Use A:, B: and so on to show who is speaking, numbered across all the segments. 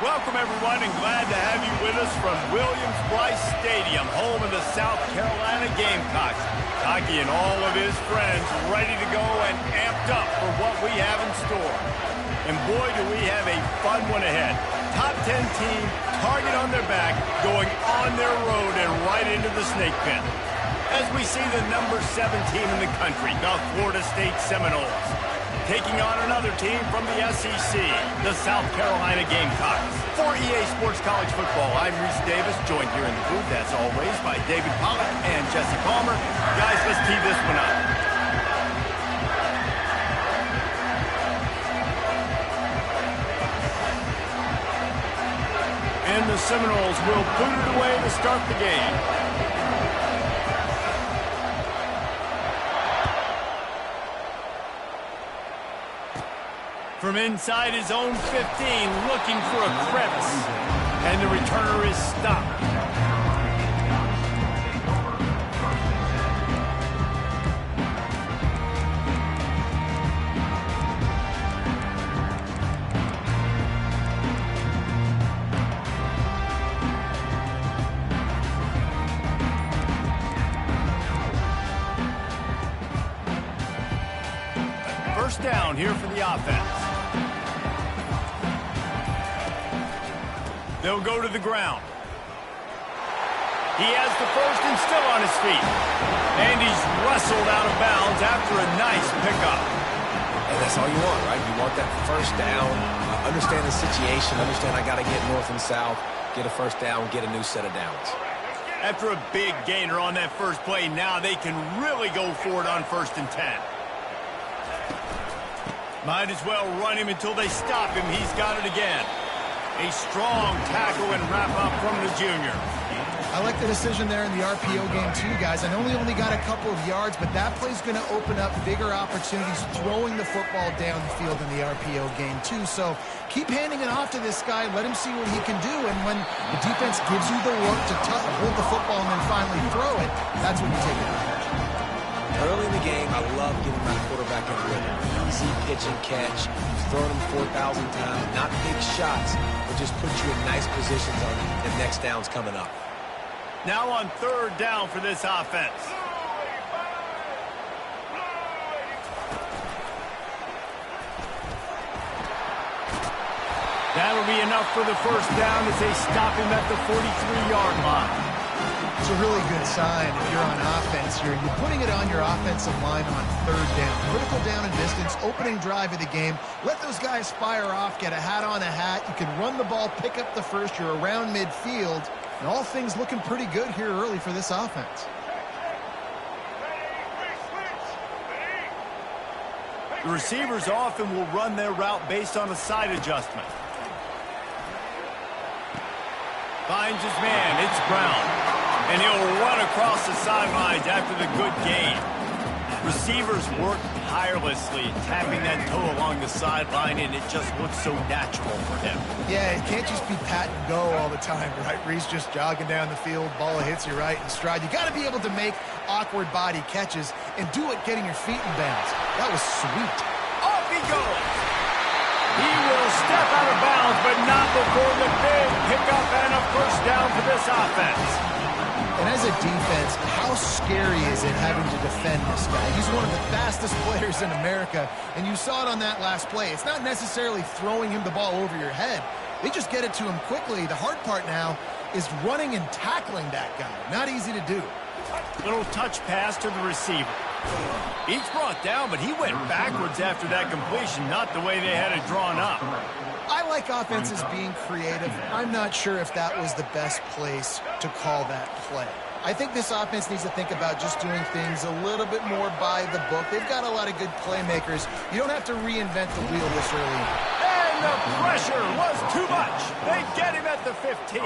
A: Welcome, everyone, and glad to have you with us from Williams-Brice Stadium, home of the South Carolina Gamecocks. Cocky and all of his friends ready to go and amped up for what we have in store. And boy, do we have a fun one ahead. Top 10 team, target on their back, going on their road and right into the snake pit. As we see the number 7 team in the country, the Florida State Seminoles, taking on another team from the SEC, the South Carolina Gamecocks. For EA Sports College Football, I'm Reese Davis, joined here in the booth, as always, by David Pollack and Jesse Palmer. Guys, let's tee this one up. And the Seminoles will put it away to start the game. From inside his own 15, looking for a crevice. And the returner is stopped. First down here for the offense. They'll go to the ground. He has the first and still on his feet. And he's wrestled out of bounds after a nice pickup.
B: And that's all you want, right? You want that first down, understand the situation, understand I got to get north and south, get a first down, get a new set of downs.
A: After a big gainer on that first play, now they can really go for it on 1st and 10. Might as well run him until they stop him. He's got it again. A strong tackle and wrap-up from the junior.
C: I like the decision there in the RPO game too, guys. I know he only got a couple of yards, but that play's going to open up bigger opportunities throwing the football down the field in the RPO game too. So keep handing it off to this guy. Let him see what he can do. And when the defense gives you the look to hold the football and then finally throw it, that's when you take it.
B: Early in the game, I love getting my quarterback in rhythm. Easy pitch and catch. He's thrown them 4,000 times. Not big shots, but just put you in nice positions on the next downs coming up.
A: Now on 3rd down for this offense. That'll be enough for the first down as they stop him at the 43-yard line.
C: It's a really good sign if you're on offense here. You're putting it on your offensive line on 3rd down. Critical down and distance, opening drive of the game. Let those guys fire off, get a hat on a hat. You can run the ball, pick up the first. You're around midfield. And all things looking pretty good here early for this offense.
A: The receivers often will run their route based on a side adjustment. Finds his man. It's Brown. And he'll run across the sidelines after the good gain. Receivers work tirelessly, tapping that toe along the sideline, and it just looks so natural for him.
C: Yeah, it can't just be pat and go all the time, right? Reese just jogging down the field, ball hits you right in stride. You got to be able to make awkward body catches and do it getting your feet in bounds. That was sweet.
A: Off he goes. He will step out of bounds, but not before the big pickup and a first down for this offense.
C: And as a defense, how scary is it having to defend this guy? He's one of the fastest players in America, and you saw it on that last play. It's not necessarily throwing him the ball over your head. They just get it to him quickly. The hard part now is running and tackling that guy. Not easy to do.
A: Little touch pass to the receiver. He's brought down, but he went backwards after that completion, not the way they had it drawn up.
C: I like offenses being creative. I'm not sure if that was the best place to call that play. I think this offense needs to think about just doing things a little bit more by the book. They've got a lot of good playmakers. You don't have to reinvent the wheel this early on.
A: And the pressure was too much. They get him at the 15.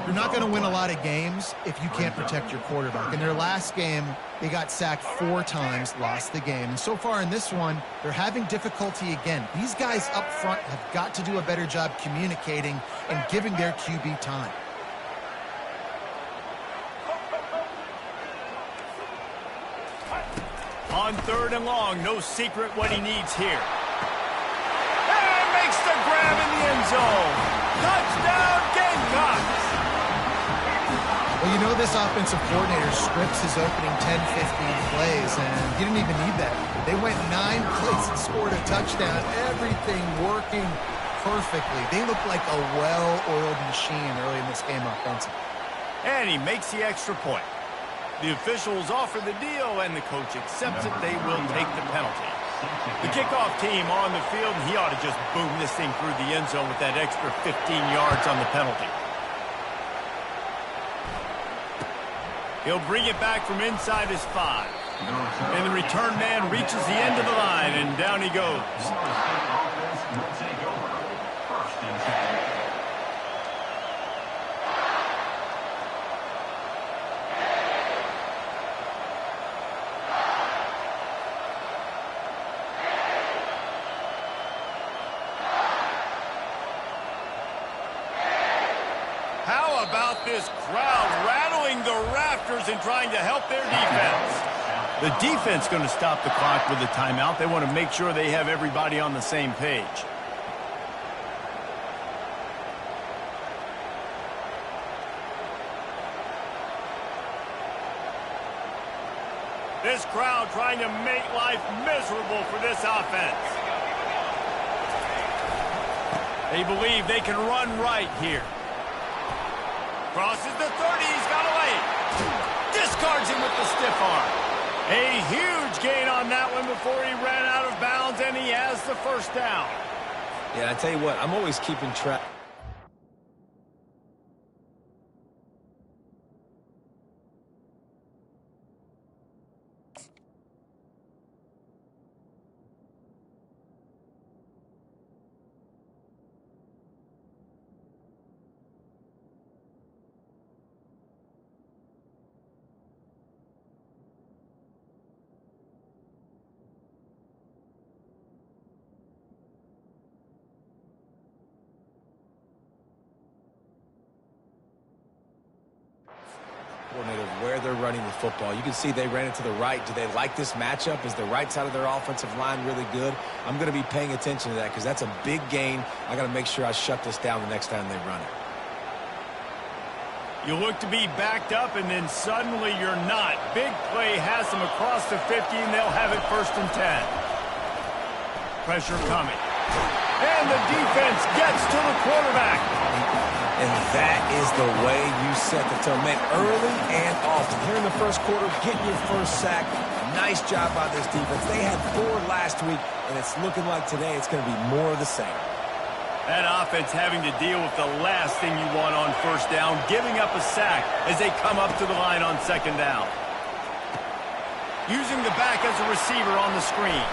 C: You're not going to win a lot of games if you can't protect your quarterback. In their last game, they got sacked 4 times, lost the game. And so far in this one, they're having difficulty again. These guys up front have got to do a better job communicating and giving their QB time.
A: On 3rd and long, no secret what he needs here. And makes the grab in the end zone.
C: this offensive coordinator scripts his opening 10, 15 plays, and he didn't even need that. They went 9 plays and scored a touchdown. Everything working perfectly. They look like a well-oiled machine early in this game offensively.
A: And he makes the extra point. The officials offer the deal, and the coach accepts it. They will take the penalty. The kickoff team on the field, and he ought to just boom this thing through the end zone with that extra 15 yards on the penalty. He'll bring it back from inside his 5. And the return man reaches the end of the line, and down he goes. How about this crowd rattling the rafters and trying to help their defense? The defense going to stop the clock with a timeout. They want to make sure they have everybody on the same page. This crowd trying to make life miserable for this offense. They believe they can run right here. Crosses the 30, he's got away. Discards him with the stiff arm. A huge gain on that one before he ran out of bounds, and he has the first down.
B: Yeah, I tell you what, I'm always keeping track. Of where they're running the football. You can see they ran it to the right. Do they like this matchup? Is the right side of their offensive line really good? I'm going to be paying attention to that because that's a big gain. I got to make sure I shut this down the next time they run it.
A: You look to be backed up, and then suddenly you're not. Big play has them across the 50, and they'll have it 1st and 10. Pressure coming. And the defense gets to the quarterback.
B: And that is the way you set the tone. Man, early and often. Here in the first quarter, getting your first sack. Nice job by this defense. They had 4 last week, and it's looking like today it's going to be more of the same.
A: That offense having to deal with the last thing you want on 1st down, giving up a sack as they come up to the line on 2nd down. Using the back as a receiver on the screen.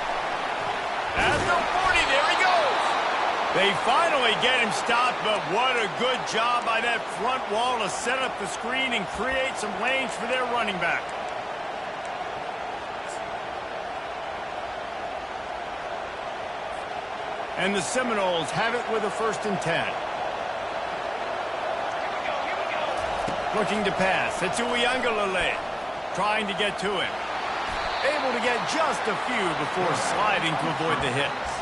A: At the 40, there he goes. They finally get him stopped, but what a good job by that front wall to set up the screen and create some lanes for their running back. And the Seminoles have it with a 1st and 10. Looking to pass. It's Uiagalelei trying to get to him. Able to get just a few before sliding to avoid the hits.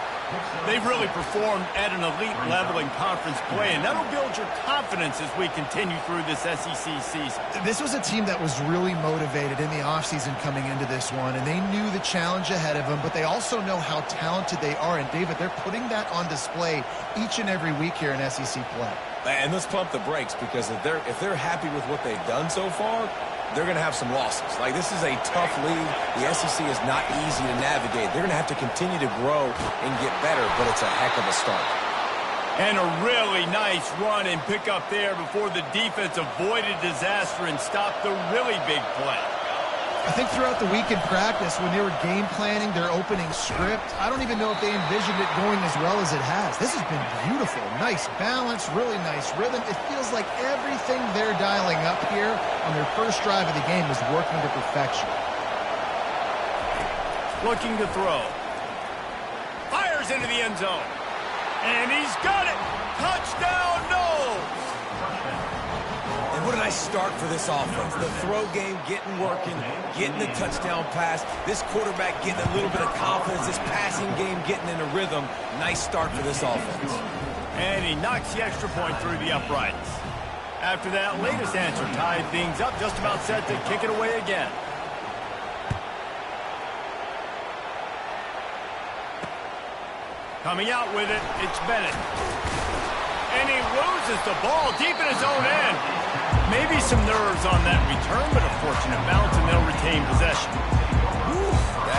A: They've really performed at an elite level in conference play, and that'll build your confidence as we continue through this SEC season.
C: This was a team that was really motivated in the offseason coming into this one, and they knew the challenge ahead of them, but they also know how talented they are. And, David, they're putting that on display each and every week here in SEC play.
B: And let's pump the brakes, because if they're happy with what they've done so far, they're going to have some losses. Like, this is a tough league. The SEC is not easy to navigate. They're going to have to continue to grow and get better, but it's a heck of a start.
A: And a really nice run and pick up there before the defense avoided disaster and stopped the really big play.
C: I think throughout the week in practice, when they were game planning their opening script, I don't even know if they envisioned it going as well as it has. This has been beautiful. Nice balance, really nice rhythm. It feels like everything they're dialing up here on their first drive of the game is working to perfection.
A: Looking to throw. Fires into the end zone. And he's got it. Touchdown, Noles.
B: And what a nice start for this offense. The throw game getting working, getting the touchdown pass. This quarterback getting a little bit of confidence. This passing game getting in a rhythm. Nice start for this offense.
A: And he knocks the extra point through the uprights. After that latest answer tied things up, just about set to kick it away again. Coming out with it, it's Bennett. And he loses the ball deep in his own end. Maybe some nerves on that return, but a fortunate bounce, and they'll retain possession.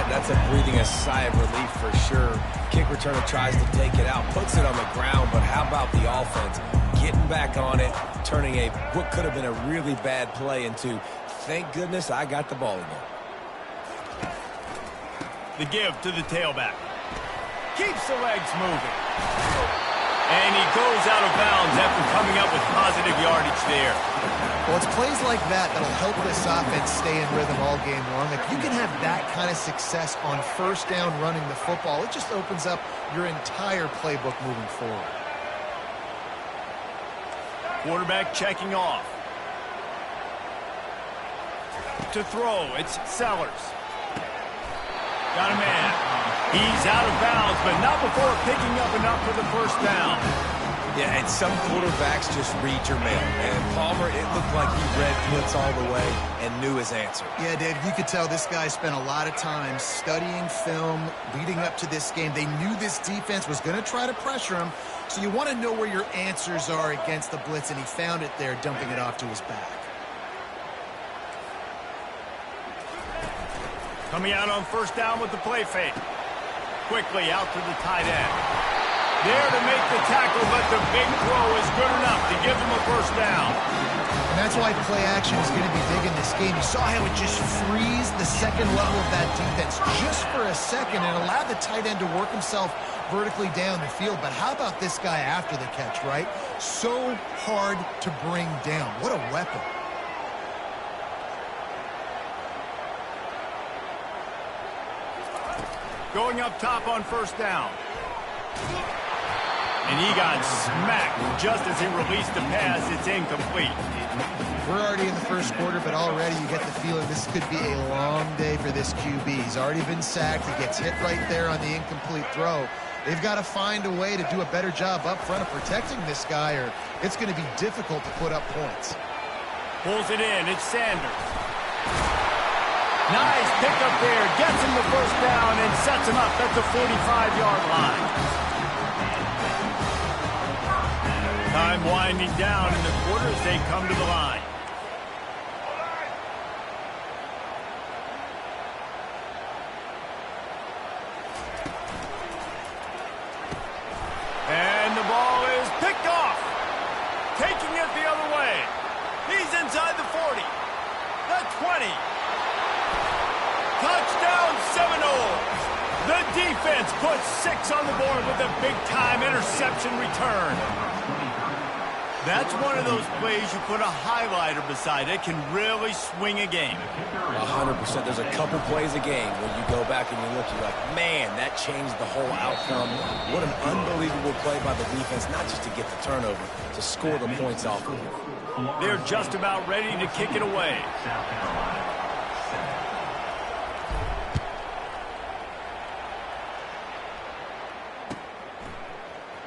B: That's a breathing a sigh of relief for sure. Kick returner tries to take it out, puts it on the ground, but how about the offense? Getting back on it, turning what could have been a really bad play into, thank goodness I got the ball again.
A: The give to the tailback. Keeps the legs moving. And he goes out of bounds after coming up with positive yardage there.
C: Well, it's plays like that that'll help this offense stay in rhythm all game long. If you can have that kind of success on first down running the football, it just opens up your entire playbook moving forward.
A: Quarterback checking off. To throw, it's Sellers. Got a man. He's out of bounds, but not before picking up enough for the first down.
B: Yeah, and some quarterbacks just read your mail. And Palmer, it looked like he read blitz all the way and knew his answer.
C: Yeah, Dave, you could tell this guy spent a lot of time studying film leading up to this game. They knew this defense was going to try to pressure him, so you want to know where your answers are against the blitz, and he found it there, dumping it off to his back.
A: Coming out on first down with the play fake. Quickly out to the tight end. There to make the tackle, but the big throw is good enough to give him a first down.
C: And that's why play action is going to be big in this game. You saw how it just frees the second level of that defense just for a second and allowed the tight end to work himself vertically down the field. But how about this guy after the catch, right? So hard to bring down. What a weapon.
A: Going up top on first down. And he got smacked just as he released the pass. It's incomplete.
C: We're already in the first quarter, but already you get the feeling this could be a long day for this QB. He's already been sacked. He gets hit right there on the incomplete throw. They've got to find a way to do a better job up front of protecting this guy, or it's going to be difficult to put up points.
A: Pulls it in. It's Sanders. Nice pickup there. Gets him the first down and sets him up at the 45-yard line. Time winding down in the quarter as they come to the line. And the ball is picked off. Taking it the other way. He's inside the 40. The 20. Touchdown Seminoles. The defense puts 6 on the board with a big-time interception return. That's one of those plays you put a highlighter beside it, can really swing a game.
B: 100%. There's a couple plays a game where you go back and you look, you're like, man, that changed the whole outcome. What an unbelievable play by the defense, not just to get the turnover, to score the points off of it.
A: They're just about ready to kick it away.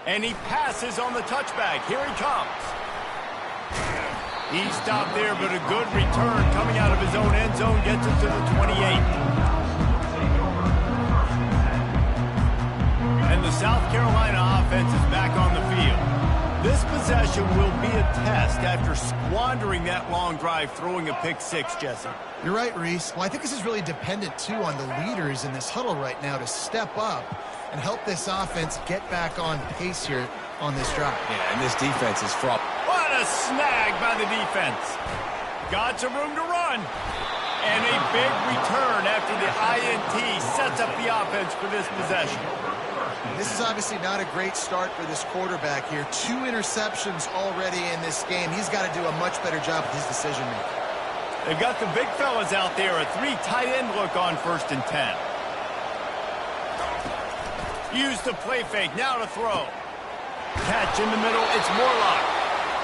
A: And he passes on the touchback. Here he comes. He stopped there, but a good return coming out of his own end zone gets it to the 28. And the South Carolina offense is back on the field. This possession will be a test after squandering that long drive, throwing a pick six, Jesse.
C: You're right, Reese. Well, I think this is really dependent, too, on the leaders in this huddle right now to step up and help this offense get back on pace here on this drive.
B: Yeah, and this defense is fraught.
A: What a snag by the defense. Got some room to run. And a big return after the INT sets up the offense for this possession.
C: This is obviously not a great start for this quarterback here. 2 interceptions already in this game. He's got to do a much better job with his decision-making.
A: They've got the big fellas out there. A 3 tight end look on 1st and 10. Use the play fake. Now to throw. Catch in the middle. It's Morlock.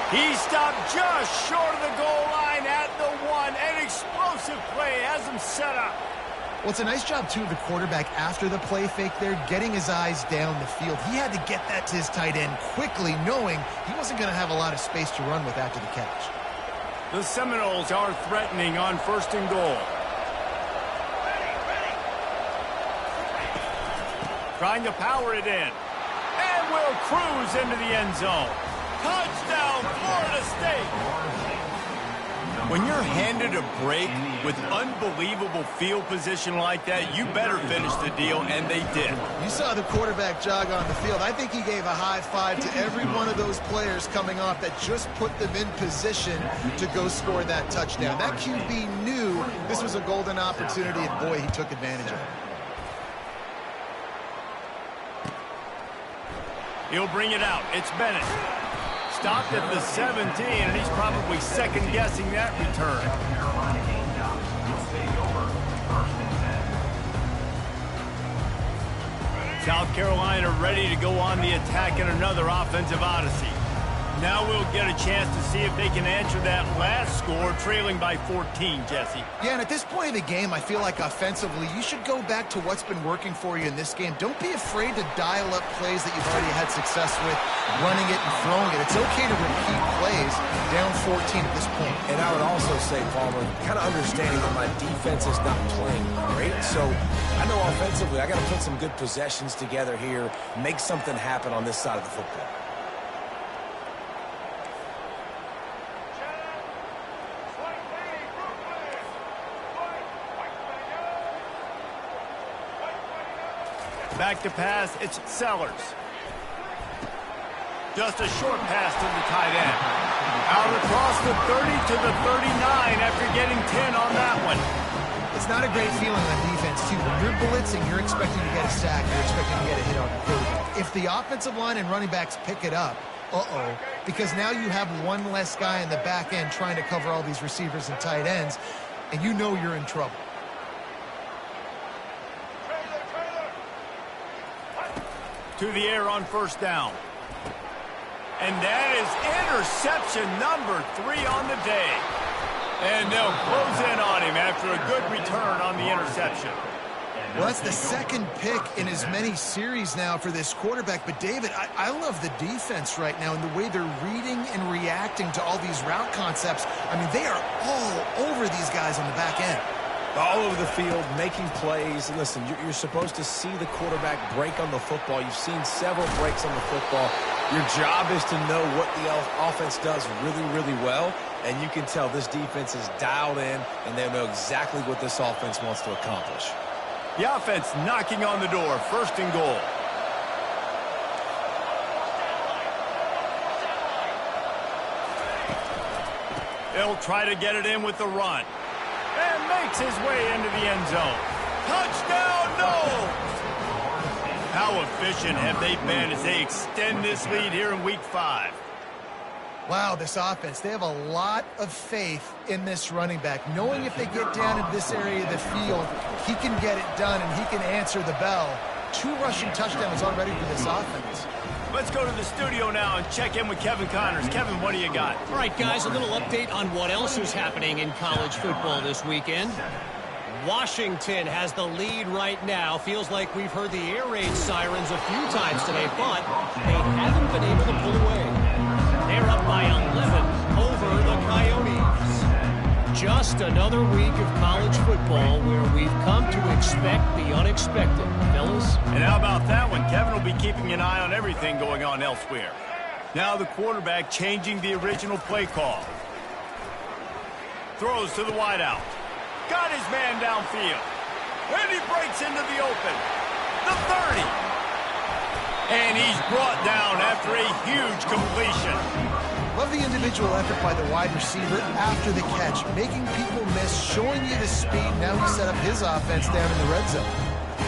A: He stopped just short of the goal line at the 1. An explosive play has him set up.
C: Well, it's a nice job, too, of the quarterback after the play fake there, getting his eyes down the field. He had to get that to his tight end quickly, knowing he wasn't going to have a lot of space to run with after the catch.
A: The Seminoles are threatening on 1st and goal. Trying to power it in. And will cruise into the end zone. Touchdown, Florida State! When you're handed a break with unbelievable field position like that, you better finish the deal, and they did.
C: You saw the quarterback jog on the field. I think he gave a high five to every one of those players coming off that just put them in position to go score that touchdown. That QB knew this was a golden opportunity, and boy, he took advantage of it.
A: He'll bring it out. It's Bennett. Stopped at the 17, and he's probably second-guessing that return. South Carolina ready to go on the attack in another offensive odyssey. Now we'll get a chance to see if they can answer that last score, trailing by 14, Jesse.
C: Yeah, and at this point of the game, I feel like offensively, you should go back to what's been working for you in this game. Don't be afraid to dial up plays that you've already had success with, running it and throwing it. It's okay to repeat plays down 14 at this point.
B: And I would also say, Palmer, kind of understanding that my defense is not playing great. So I know offensively, I got to put some good possessions together here, make something happen on this side of the football.
A: Back to pass, it's Sellers. Just a short pass to the tight end. Out across the 30 to the 39 after getting 10 on that one.
C: It's not a great feeling on defense, too. When you're blitzing, you're expecting to get a sack. You're expecting to get a hit on the quarterback. If the offensive line and running backs pick it up, because now you have one less guy in the back end trying to cover all these receivers and tight ends, and you know you're in trouble.
A: To the air on 1st down. And that is interception number 3 on the day. And they'll close in on him after a good return on the interception.
C: Well, that's the second pick in as many series now for this quarterback. But, David, I love the defense right now and the way they're reading and reacting to all these route concepts. I mean, they are all over these guys on the back end.
B: All over the field, making plays. And listen, you're supposed to see the quarterback break on the football. You've seen several breaks on the football. Your job is to know what the offense does really, really well. And you can tell this defense is dialed in, and they know exactly what this offense wants to accomplish.
A: The offense knocking on the door, 1st and goal. They'll try to get it in with the run. And makes his way into the end zone. Touchdown, no! How efficient have they been as they extend this lead here in Week 5?
C: Wow, this offense, they have a lot of faith in this running back. Knowing if they get down in this area of the field, he can get it done and he can answer the bell. 2 rushing touchdowns already for this offense.
A: Let's go to the studio now and check in with Kevin Connors. Kevin, what do you got?
D: All right, guys, a little update on what else is happening in college football this weekend. Washington has the lead right now. Feels like we've heard the air raid sirens a few times today, but they haven't been able to pull away. They're up by 11 over the Coyotes. Just another week of college football where we've come to expect the unexpected, fellas.
A: And how about that one? Kevin will be keeping an eye on everything going on elsewhere. Now the quarterback changing the original play call. Throws to the wideout. Got his man downfield. And he breaks into the open. The 30. And he's brought down after a huge completion.
C: Love the individual effort by the wide receiver after the catch, making people miss, showing you the speed. Now he set up his offense down in the red zone.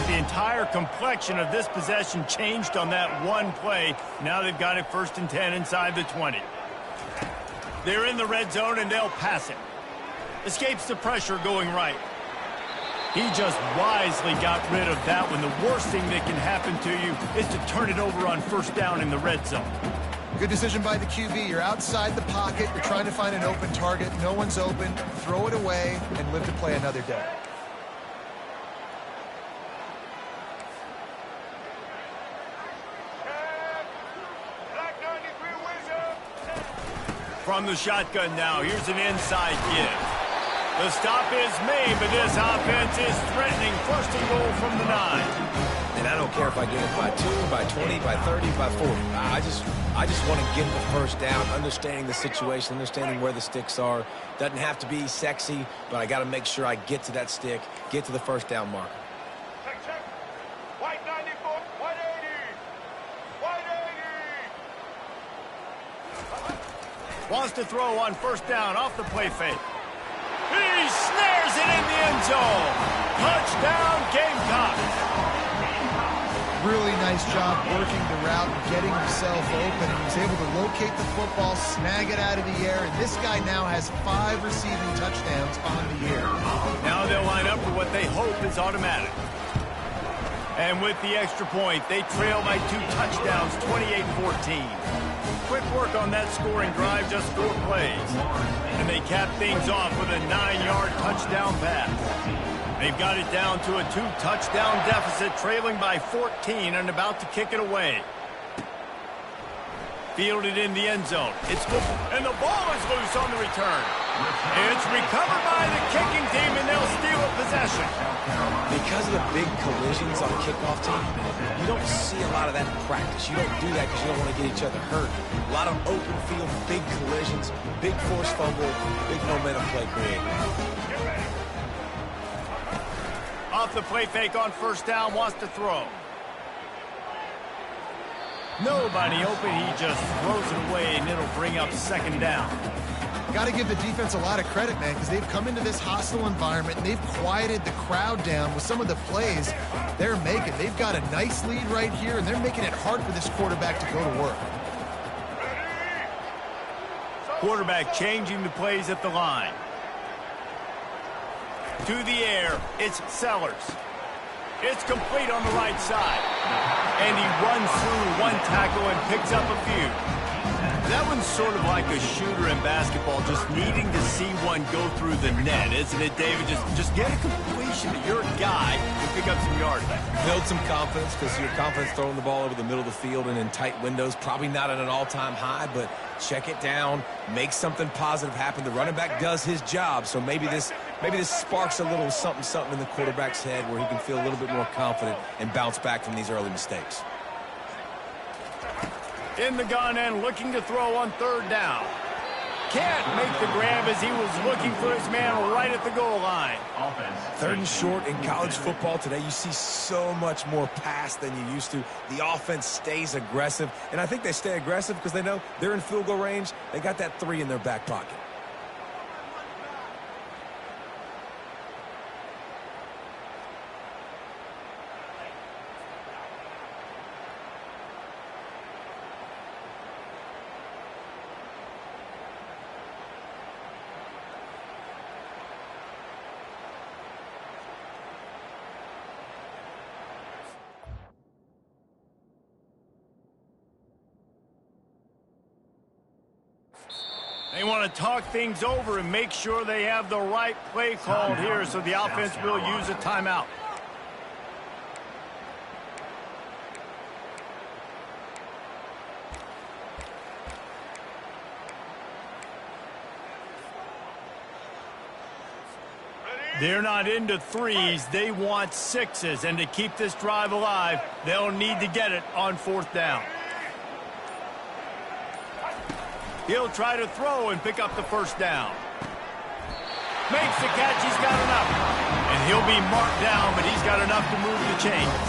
A: The entire complexion of this possession changed on that one play. Now they've got it 1st and 10 inside the 20. They're in the red zone and they'll pass it. Escapes the pressure going right. He just wisely got rid of that one. The worst thing that can happen to you is to turn it over on 1st down in the red zone.
C: Good decision by the QB. You're outside the pocket. You're trying to find an open target. No one's open. Throw it away and live to play another day.
A: From the shotgun now, here's an inside give. The stop is made, but this offense is threatening. First and goal from the 9.
B: And I don't care if I get it by 2, by 20, by 30, by 40. I just want to get the first down, understanding the situation, understanding where the sticks are. Doesn't have to be sexy, but I got to make sure I get to that stick, get to the first down marker.
E: Check. White 94, white 80. White 80.
A: Wants to throw on first down off the play fake. He snares it in the end zone. Touchdown, Gamecocks.
C: Really nice job working the route and getting himself open. He was able to locate the football, snag it out of the air, and this guy now has 5 receiving touchdowns on the year.
A: Now they'll line up for what they hope is automatic. And with the extra point, they trail by 2 touchdowns, 28-14. Quick work on that scoring drive, just 4 plays. And they cap things off with a 9-yard touchdown pass. They've got it down to a 2-touchdown deficit, trailing by 14 and about to kick it away. Fielded in the end zone. It's good, and the ball is loose on the return. It's recovered by the kicking team, and they'll steal a possession.
B: Because of the big collisions on kickoff team, you don't see a lot of that in practice. You don't do that because you don't want to get each other hurt. A lot of open field, big collisions, big force fumble, big momentum play created.
A: Off the play fake on first down, wants to throw. Nobody open, he just throws it away, and it'll bring up second down.
C: Got to give the defense a lot of credit, man, because they've come into this hostile environment, and they've quieted the crowd down with some of the plays they're making. They've got a nice lead right here, and they're making it hard for this quarterback to go to work.
A: Quarterback changing the plays at the line. To the air, it's Sellers. It's complete on the right side. And he runs through 1 tackle and picks up a few. That one's sort of like a shooter in basketball, just needing to see one go through the net, isn't it, David? Just get a completion to your guy and pick up some yards.
B: Build some confidence, because your confidence throwing the ball over the middle of the field and in tight windows, probably not at an all-time high, but check it down, make something positive happen. The running back does his job, so maybe this sparks a little something in the quarterback's head where he can feel a little bit more confident and bounce back from these early mistakes.
A: In the gun and looking to throw on third down. Can't make the grab as he was looking for his man right at the goal line.
B: Third and short in college football today, you see so much more pass than you used to. The offense stays aggressive, and I think they stay aggressive because they know they're in field goal range. They got that 3 in their back pocket.
A: They want to talk things over and make sure they have the right play called here, so the offense will use a timeout. They're not into 3s, they want 6s, and to keep this drive alive, they'll need to get it on fourth down. He'll try to throw and pick up the first down. Makes the catch, he's got enough. And he'll be marked down, but he's got enough to move the chains.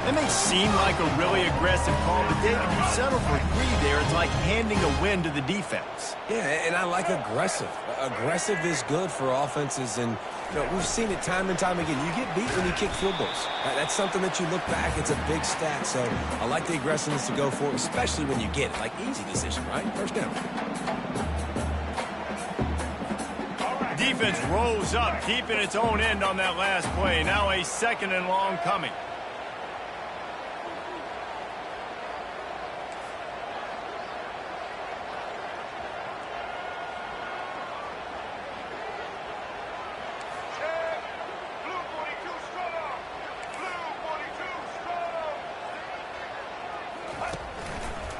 A: That may seem like a really aggressive call, but David, you settle for 3 there. It's like handing a win to the defense.
B: Yeah, and I like aggressive. Aggressive is good for offenses, and we've seen it time and time again. You get beat when you kick field goals. That's something that you look back, it's a big stat. So I like the aggressiveness to go for it, especially when you get it. Like, easy decision, right? First down.
A: Defense rose up, deep in its own end on that last play. Now a 2nd and long coming.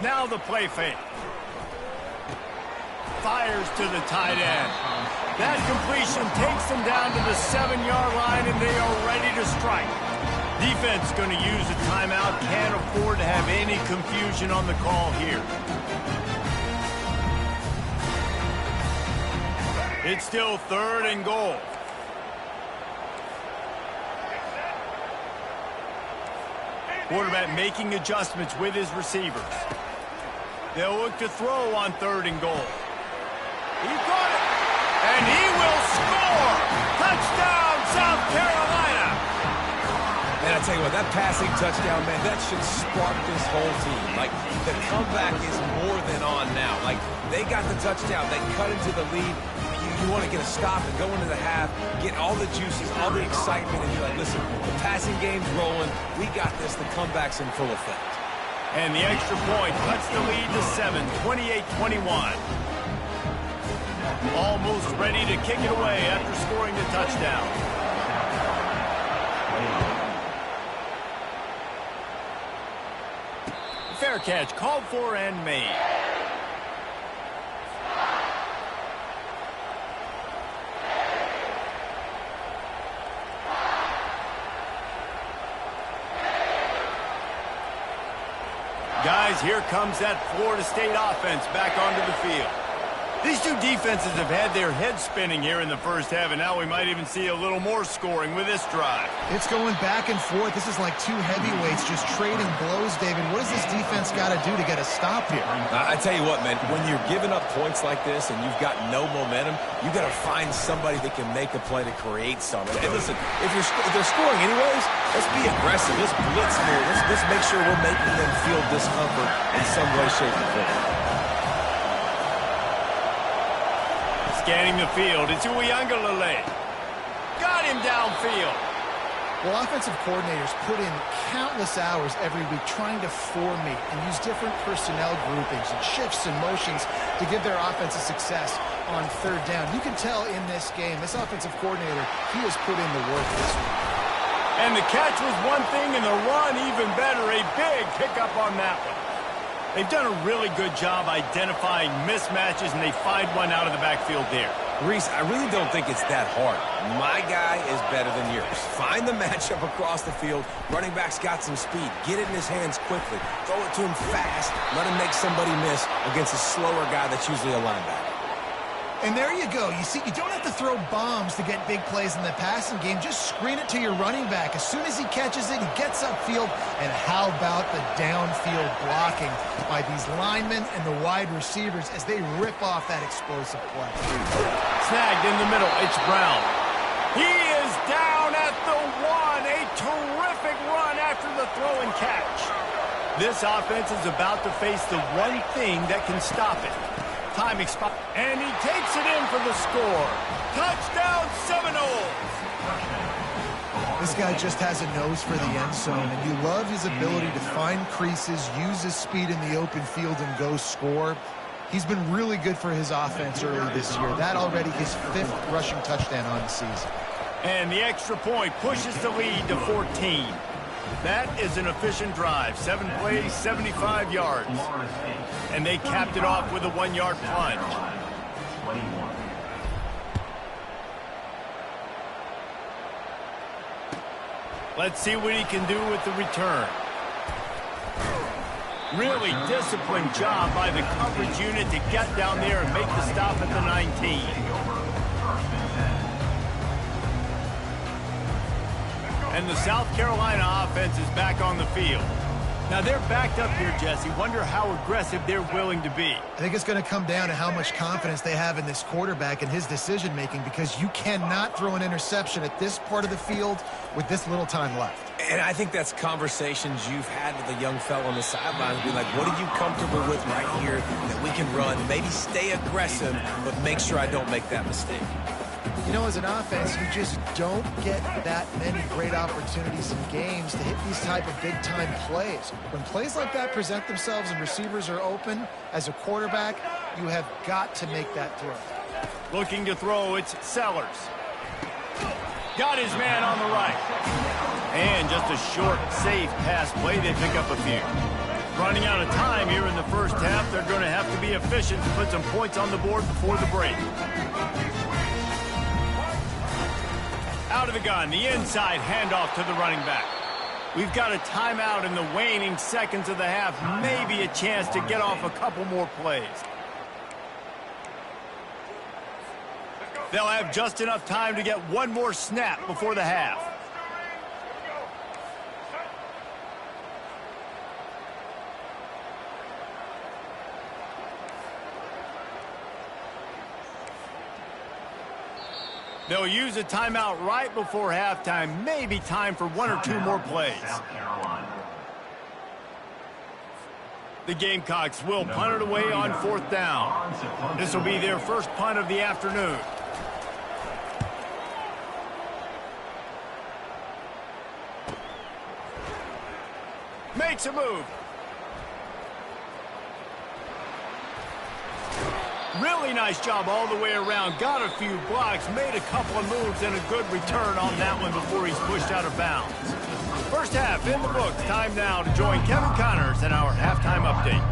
A: Now the play fake. fires to the tight end. That completion takes them down to the 7-yard line, and they are ready to strike. Defense going to use a timeout. Can't afford to have any confusion on the call here. It's still 3rd and goal. Quarterback making adjustments with his receivers. They'll look to throw on 3rd and goal. He got it, and he will score! Touchdown, South Carolina!
B: Man, I tell you what, that passing touchdown, man, that should spark this whole team. Like, the comeback is more than on now. Like, they got the touchdown. They cut into the lead. You want to get a stop and go into the half, get all the juices, all the excitement, and you're like, listen, the passing game's rolling. We got this. The comeback's in full effect.
A: And the extra point cuts the lead to 7, 28-21. Almost ready to kick it away after scoring the touchdown. Fair catch called for and made. Guys, here comes that Florida State offense back onto the field. These two defenses have had their heads spinning here in the first half, and now we might even see a little more scoring with this drive.
C: It's going back and forth. This is like two heavyweights just trading blows, David. What does this defense got to do to get a stop here?
B: I tell you what, man, when you're giving up points like this and you've got no momentum, you got to find somebody that can make a play to create something. And listen, if they're scoring anyways, let's be aggressive. Let's blitz more. Let's make sure we're making them feel discomfort in some way, shape, or form.
A: Scanning the field, it's Uiagalelei. Got him downfield.
C: Well, offensive coordinators put in countless hours every week trying to formate and use different personnel groupings and shifts and motions to give their offense a success on 3rd down. You can tell in this game, this offensive coordinator, he has put in the work this week.
A: And the catch was one thing, and the run even better. A big pickup on that one. They've done a really good job identifying mismatches, and they find one out of the backfield there.
B: Reese, I really don't think it's that hard. My guy is better than yours. Find the matchup across the field. Running back's got some speed. Get it in his hands quickly. Throw it to him fast. Let him make somebody miss against a slower guy that's usually a linebacker.
C: And there you go. You see, you don't have to throw bombs to get big plays in the passing game. Just screen it to your running back. As soon as he catches it, he gets upfield. And how about the downfield blocking by these linemen and the wide receivers as they rip off that explosive play.
A: Snagged in the middle. It's Brown. He is down at the 1. A terrific run after the throw and catch. This offense is about to face the one thing that can stop it. Time expired, and he takes it in for the score. Touchdown, Seminoles!
C: This guy just has a nose for the end zone, and you love his ability to find creases, use his speed in the open field, and go score. He's been really good for his offense early this year. That already his 5th rushing touchdown on the season.
A: And the extra point pushes the lead to 14. That is an efficient drive. 7 plays, 75 yards. And they capped it off with a 1-yard plunge. Let's see what he can do with the return. Really disciplined job by the coverage unit to get down there and make the stop at the 19. And the South Carolina offense is back on the field. Now they're backed up here, Jesse. Wonder how aggressive they're willing to be.
C: I think it's going to come down to how much confidence they have in this quarterback and his decision-making, because you cannot throw an interception at this part of the field with this little time left.
B: And I think that's conversations you've had with a young fellow on the sidelines. Be like, what are you comfortable with right here that we can run? Maybe stay aggressive, but make sure I don't make that mistake.
C: You know, as an offense, you just don't get that many great opportunities in games to hit these type of big-time plays. When plays like that present themselves and receivers are open, as a quarterback, you have got to make that throw.
A: Looking to throw, it's Sellers. Got his man on the right. And just a short, safe pass play. They pick up a few. Running out of time here in the first half. They're going to have to be efficient to put some points on the board before the break. Out of the gun, the inside handoff to the running back. We've got a timeout in the waning seconds of the half. Maybe a chance to get off a couple more plays. They'll have just enough time to get one more snap before the half. They'll use a timeout right before halftime. Maybe time for one or two more plays. The Gamecocks will punt it away on 4th down. This will be their first punt of the afternoon. Makes a move. Really nice job all the way around. Got a few blocks, made a couple of moves, and a good return on that one before he's pushed out of bounds. First half in the books. Time now to join Kevin Connors in our halftime update.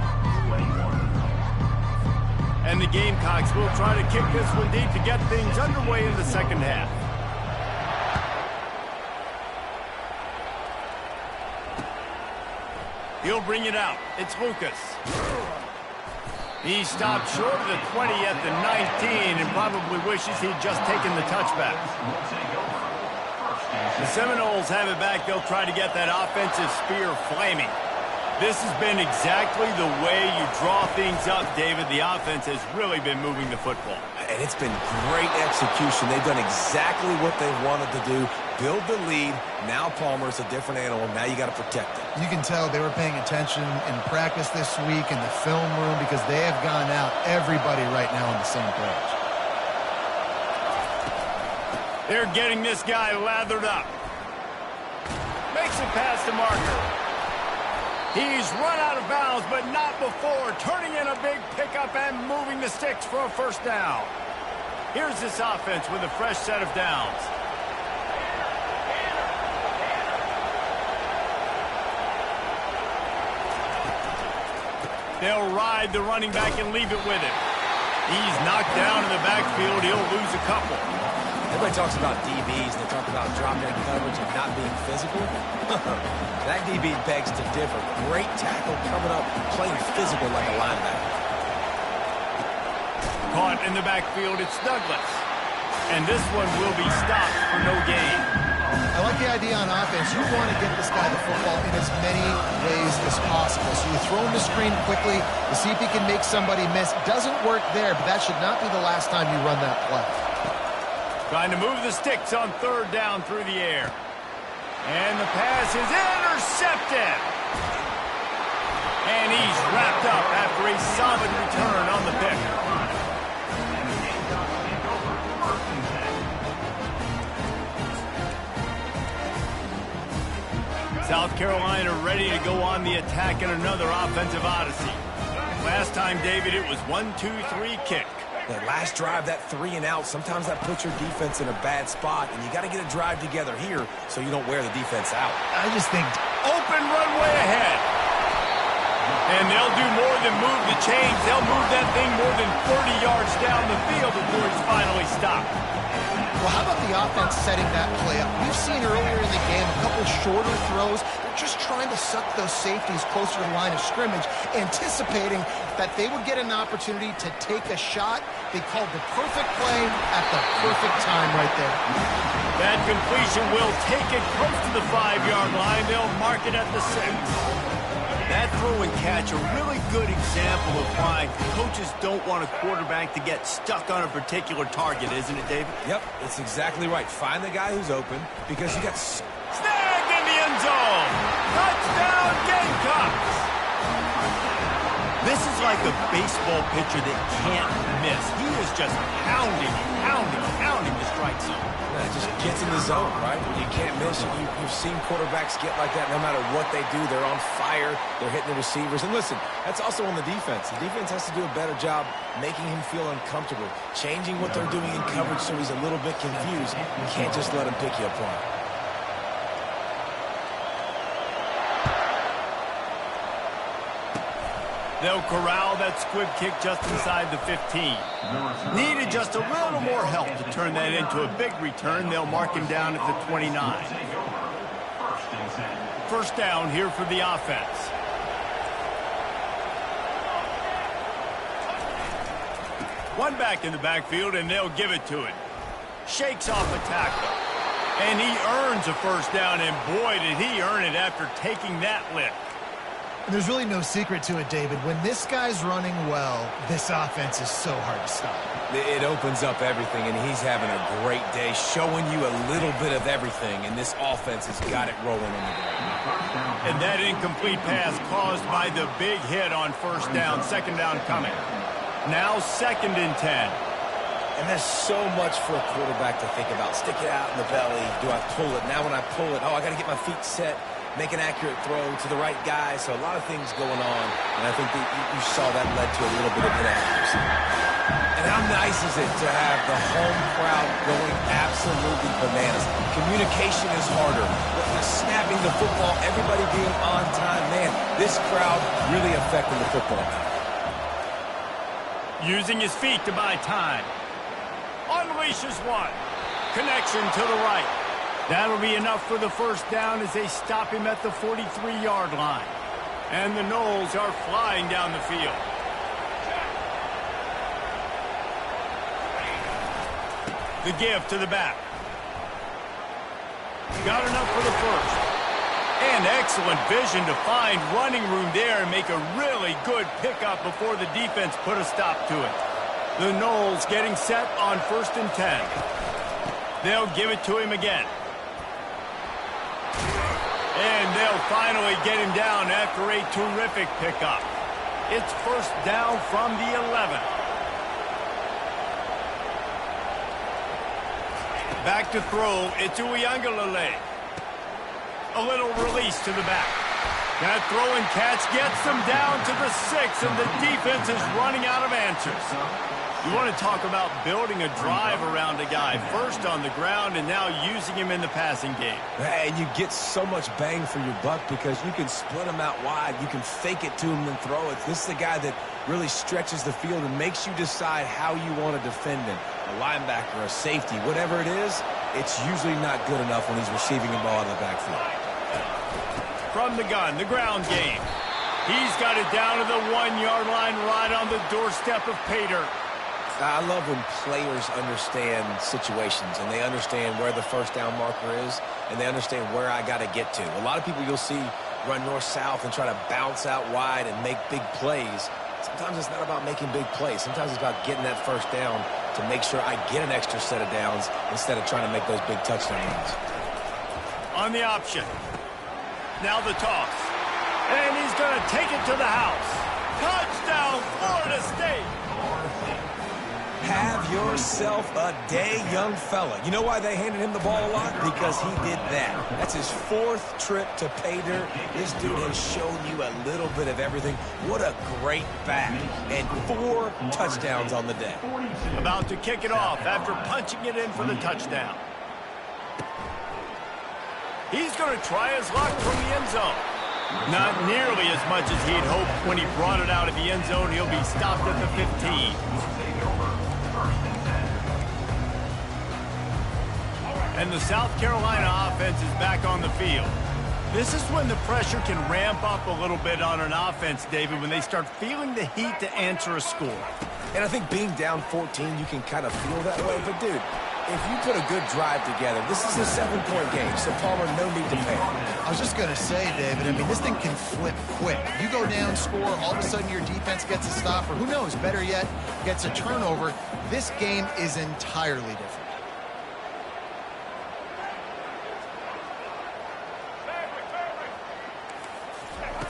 A: And the Gamecocks will try to kick this one deep to get things underway in the second half. He'll bring it out. It's Lucas. He stopped short of the 20 at the 19 and probably wishes he'd just taken the touchback. The Seminoles have it back. They'll try to get that offensive spear flaming. This has been exactly the way you draw things up, David. The offense has really been moving the football.
B: And it's been great execution. They've done exactly what they wanted to do. Build the lead. Now Palmer's a different animal. Now you got to protect it.
C: You can tell they were paying attention in practice this week in the film room because they have gone out, everybody right now on the same page.
A: They're getting this guy lathered up. Makes it past the marker. He's run out of bounds, but not before. Turning in a big pickup and moving the sticks for a first down. Here's this offense with a fresh set of downs. They'll ride the running back and leave it with him. He's knocked down in the backfield. He'll lose a couple.
B: Everybody talks about DBs, and they talk about drop-down coverage and not being physical. That DB begs to differ. Great tackle coming up, playing physical like a linebacker.
A: Caught in the backfield, it's Douglas. And this one will be stopped for no gain.
C: I like the idea on offense. You want to get this guy the football in as many ways as possible. So you throw him the screen quickly to see if he can make somebody miss. Doesn't work there, but that should not be the last time you run that play.
A: Trying to move the sticks on 3rd down through the air. And the pass is intercepted. And he's wrapped up after a solid return on the pick. South Carolina ready to go on the attack in another offensive odyssey. Last time, David, it was 1-2-3 kick.
B: That last drive, that 3 and out, sometimes that puts your defense in a bad spot, and you got to get a drive together here so you don't wear the defense out.
C: I just think
A: open runway ahead. And they'll do more than move the chains. They'll move that thing more than 30 yards down the field before it's finally stopped.
C: Well, how about the offense setting that play up? We've seen earlier in the game a couple shorter throws. They're just trying to suck those safeties closer to the line of scrimmage, anticipating that they would get an opportunity to take a shot. They called the perfect play at the perfect time right there.
A: That completion will take it close to the 5-yard line. They'll mark it at the 6. That throw and catch, a really good example of why coaches don't want a quarterback to get stuck on a particular target, isn't it, David?
B: Yep, it's exactly right. Find the guy who's open because you got...
A: Snagged in the end zone! Touchdown, Gamecocks! This is like a baseball pitcher that can't miss. He is just pounding the strike zone.
B: Yeah, it just gets in the zone, right? When you can't miss, you've seen quarterbacks get like that no matter what they do. They're on fire. They're hitting the receivers. And listen, that's also on the defense. The defense has to do a better job making him feel uncomfortable, changing what they're doing in coverage so he's a little bit confused. You can't just let him pick you apart.
A: They'll corral that squib kick just inside the 15. Needed just a little more help to turn that into a big return. They'll mark him down at the 29. First down here for the offense. One back in the backfield, and they'll give it to him. Shakes off a tackle. And he earns a first down, and boy, did he earn it after taking that lift.
C: There's really no secret to it, David. When this guy's running well, this offense is so hard to stop.
B: It opens up everything, and he's having a great day, showing you a little bit of everything, and this offense has got it rolling on the ground.
A: And that incomplete pass caused by the big hit on first down. Second down coming. Now 2nd and 10.
B: And there's so much for a quarterback to think about. Stick it out in the belly. Do I pull it? Now when I pull it, I got to get my feet set. Make an accurate throw to the right guy. So a lot of things going on. And I think that you saw that led to a little bit of inaccuracy. And how nice is it to have the home crowd going absolutely bananas? Communication is harder. Snapping the football, everybody being on time. Man, this crowd really affecting the football.
A: Using his feet to buy time. Unleashes one. Connection to the right. That'll be enough for the first down as they stop him at the 43-yard line. And the Noles are flying down the field. The give to the back. Got enough for the first. And excellent vision to find running room there and make a really good pickup before the defense put a stop to it. The Noles getting set on 1st and 10. They'll give it to him again. And they'll finally get him down after a terrific pickup. It's first down from the 11. Back to throw. It's Uiagalelei. A little release to the back. That throw and catch gets them down to the 6, and the defense is running out of answers. You want to talk about building a drive around a guy. First on the ground and now using him in the passing game.
B: And you get so much bang for your buck because you can split him out wide. You can fake it to him and throw it. This is the guy that really stretches the field and makes you decide how you want to defend him. A linebacker, a safety, whatever it is, it's usually not good enough when he's receiving the ball in the backfield.
A: From the gun, the ground game. He's got it down to the 1-yard line right on the doorstep of Pater.
B: I love when players understand situations and they understand where the first down marker is and they understand where I got to get to. A lot of people you'll see run north-south and try to bounce out wide and make big plays. Sometimes it's not about making big plays. Sometimes it's about getting that first down to make sure I get an extra set of downs instead of trying to make those big touchdown runs.
A: On the option. Now the toss. And he's going to take it to the house. Touchdown, Florida State.
B: Have yourself a day, young fella. You know why they handed him the ball a lot? Because he did that. That's his 4th trip to Pater. This dude has shown you a little bit of everything. What a great back. And 4 touchdowns on the day.
A: About to kick it off after punching it in for the touchdown. He's going to try his luck from the end zone. Not nearly as much as he'd hoped when he brought it out of the end zone. He'll be stopped at the 15. And the South Carolina offense is back on the field. This is when the pressure can ramp up a little bit on an offense, David, when they start feeling the heat to answer a score.
B: And I think being down 14, you can kind of feel that way. But, dude, if you put a good drive together, this is a 7-point game. So, Palmer, no need to panic.
C: I was just going to say, David, I mean, this thing can flip quick. You go down, score, all of a sudden your defense gets a stop, or who knows, better yet, gets a turnover. This game is entirely different.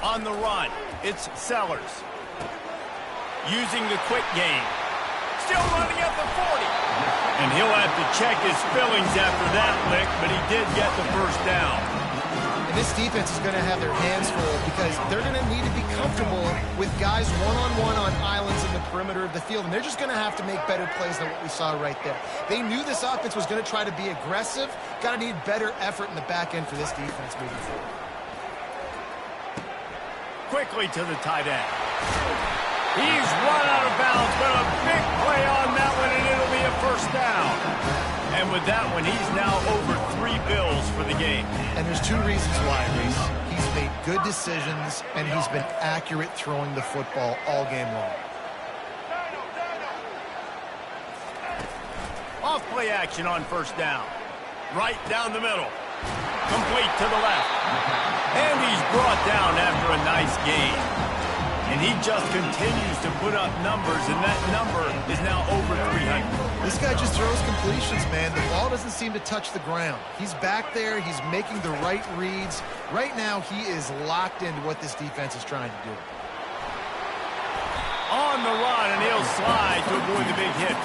A: On the run, it's Sellers. Using the quick game. Still running at the 40. And he'll have to check his fillings after that lick, but he did get the first down.
C: And this defense is going to have their hands full because they're going to need to be comfortable with guys one-on-one on islands in the perimeter of the field, and they're just going to have to make better plays than what we saw right there. They knew this offense was going to try to be aggressive. Got to need better effort in the back end for this defense moving forward.
A: Quickly to the tight end. He's run out of bounds, but a big play on that one, and it'll be a first down. And with that one, he's now over 3 bills for the game.
C: And there's 2 reasons why, Reese. He's made good decisions, and he's been accurate throwing the football all game long.
A: Off play action on first down. Right down the middle. Complete to the left. And he's brought down after a nice gain. And he just continues to put up numbers, and that number is now over 300.
C: This guy just throws completions, man. The ball doesn't seem to touch the ground. He's back there. He's making the right reads. Right now, he is locked into what this defense is trying to do.
A: On the run, and he'll slide to avoid the big hit.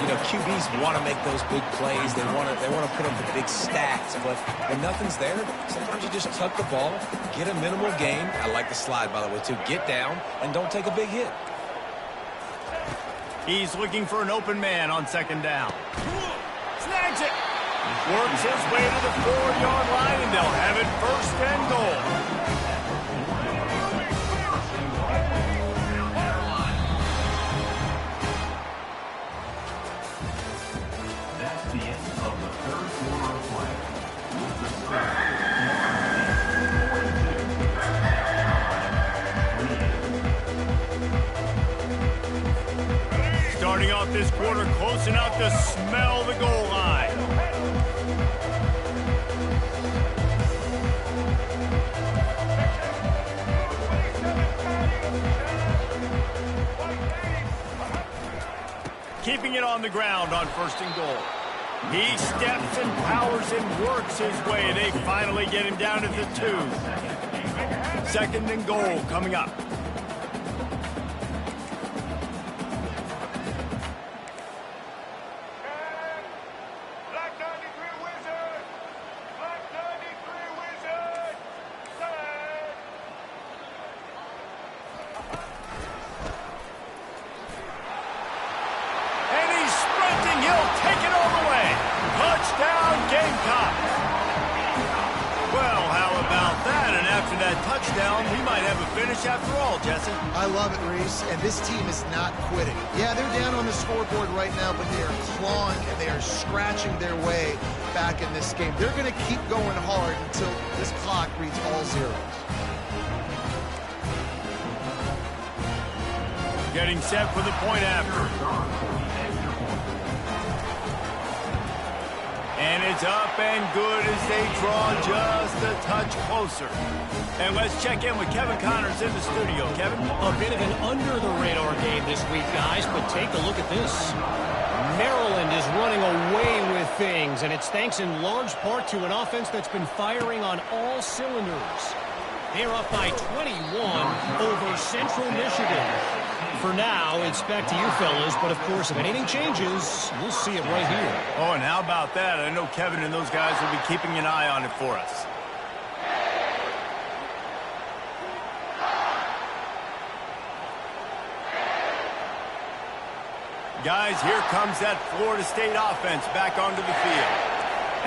B: You know, QBs want to make those big plays. They want to put up the big stats. But when nothing's there, sometimes you just tuck the ball, get a minimal gain. I like the slide, by the way, too. Get down and don't take a big hit.
A: He's looking for an open man on second down. Snags it. Works his way to the 4-yard line, and they'll have it first and goal. Starting off this quarter close enough to smell the goal line. Keeping it on the ground on first and goal. He steps and powers and works his way. They finally get him down at the 2. Second and goal coming up.
C: After all, Jesse. I love it, Reese, and this team is not quitting. Yeah, they're down on the scoreboard right now, but they are clawing and they are scratching their way back in this game. They're going to keep going hard until this clock reads all zeros.
A: Getting set for the point after. And it's up and good as they draw just a touch closer. And let's check in with Kevin Connors in the studio. Kevin?
D: A bit of an under-the-radar game this week, guys, but take a look at this. Maryland is running away with things, and it's thanks in large part to an offense that's been firing on all cylinders. They're up by 21 over Central Michigan. For now, it's back to you fellas, but of course, if anything changes, we'll see it right here.
A: Oh, and how about that? I know Kevin and those guys will be keeping an eye on it for us. Guys, here comes that Florida State offense back onto the field.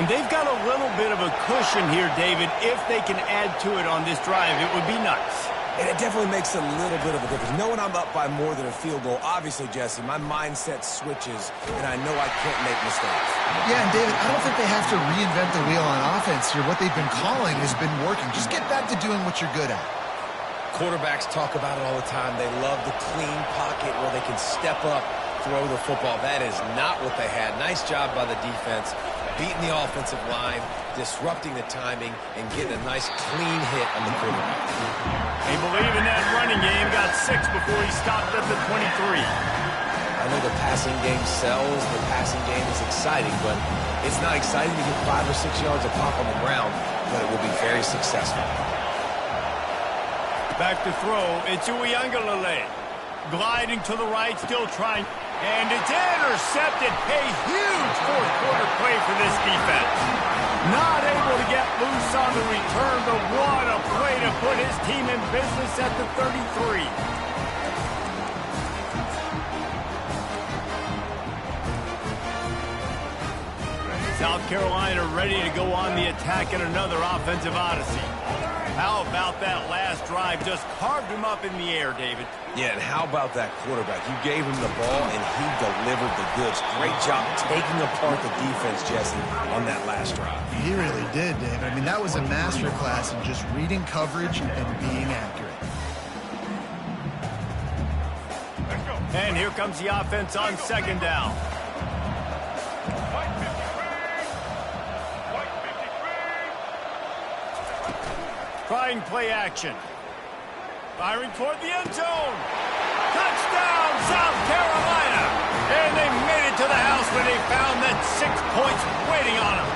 A: And they've got a little bit of a cushion here, David. If they can add to it on this drive, it would be nice.
B: And it definitely makes a little bit of a difference. Knowing I'm up by more than a field goal, obviously, Jesse, my mindset switches, and I know I can't make mistakes.
C: Yeah, and David, I don't think they have to reinvent the wheel on offense here. What they've been calling has been working. Just get back to doing what you're good at.
B: Quarterbacks talk about it all the time. They love the clean pocket where they can step up, throw the football. That is not what they had. Nice job by the defense, beating the offensive line, disrupting the timing, and getting a nice clean hit on the quarterback.
A: They believe in that running game. Got 6 before he stopped at the 23.
B: I know the passing game sells. The passing game is exciting, but it's not exciting to get 5 or 6 yards a pop on the ground, but it will be very successful.
A: Back to throw. It's Uiagalelei. Gliding to the right, still trying. And it's intercepted. A huge fourth quarter play for this defense. Not able to get loose on the return, but what a play to put his team in business at the 33. South Carolina ready to go on the attack in another offensive odyssey. How about that last drive? Just carved him up in the air, David.
B: Yeah, and how about that quarterback? You gave him the ball, and he delivered the goods. Great job taking apart the defense, Jesse, on that last drive.
C: He really did, David. I mean, that was a masterclass in just reading coverage and being accurate.
E: Let's go.
A: And here comes the offense on second down.
E: White 53. White 53.
A: Trying play action. Firing toward the end zone. Touchdown, South Carolina. And they made it to the house when they found that 6 points waiting on them.